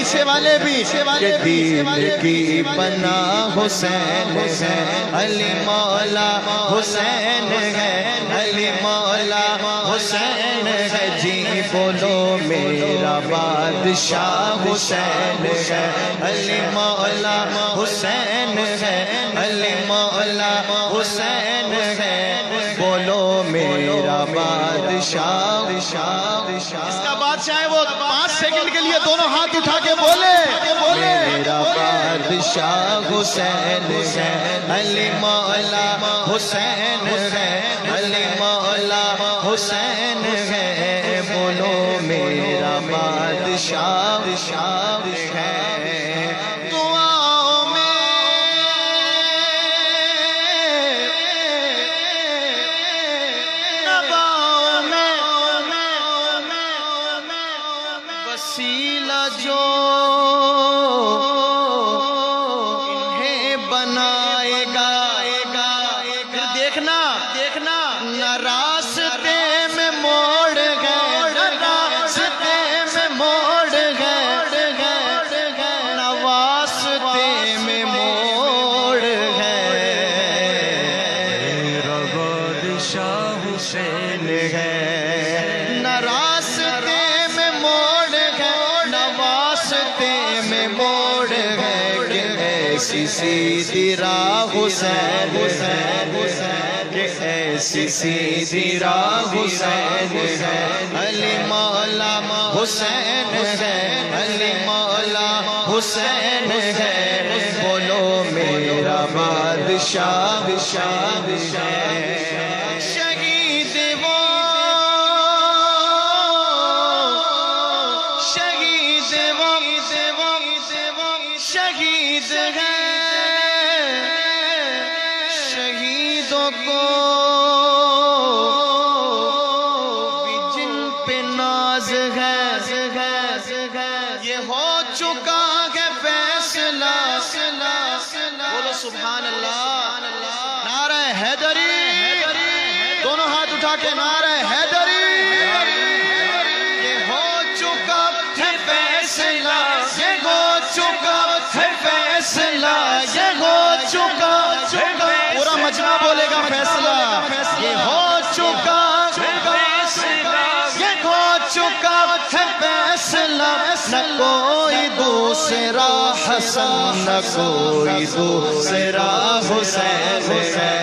پیچھے والے بھی کہ دین کی پناہ حسین ہے، علی مولا حسین ہے، علی مولا حسین ہے، جی بولو میرا بادشاہ حسین ہے، علی مولا حسین ہے، علی مولا حسین ہے، بولو میرا بادشاہ۔ اس کا بادشاہ ہے وہ 5 سیکنڈ کے لیے دونوں ہاتھ اٹھا کے بولے میرا بادشاہ حسین ہے، علی مولا حسین ہے، علی مولا حسین ہے، بولو میرا بادشاہ ہے۔ دعاؤں میں نباؤں میں وسیلہ جو انہیں بنائے گا، دیکھنا نہ راستے میں موڑ گئے، نہ راستے میں موڑ گئے، نہ واسطے میں موڑ گئے، میرا بادشاہ حسین ہے، نہ راستے میں موڑ گئے، نہ واسطے میں موڑ گئے، کہ ایسی سیدھی راہ حسین ہے، کہ ایسی سیدھی راہ حسین ہے، علی مولا حسین ہے، علی مولا حسین ہے، بولو میرا بادشاہ ہے۔ شہید وہ شہید ہے، شہیدوں کو بھی جن پہ ناز ہے، یہ ہو چکا ہے فیصلہ، بولو سبحان اللہ، نعرہ حیدری، دونوں ہاتھ اٹھا کے نعرہ حیدری، یہ ہو چکا ہے فیصلہ، یہ ہو چکا ہے فیصلہ، یہ ہو چکا، پورا مجمع بولے گا فیصلہ، یہ ہو چکا فیصلہ، یہ ہو چکا ہے فیصلہ، نہ کوئی دوسرا حسن، نہ کوئی دوسرا حسین ہے۔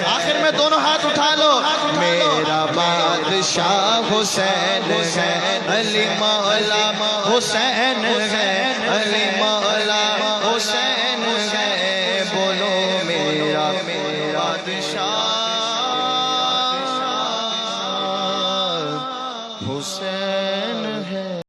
آخر میں دونوں ہاتھ اٹھا لو، میرا بادشاہ حسین ہے، علی مولا حسین ہے، علی مولا حسین ہے، بولو میرا بادشاہ حسین۔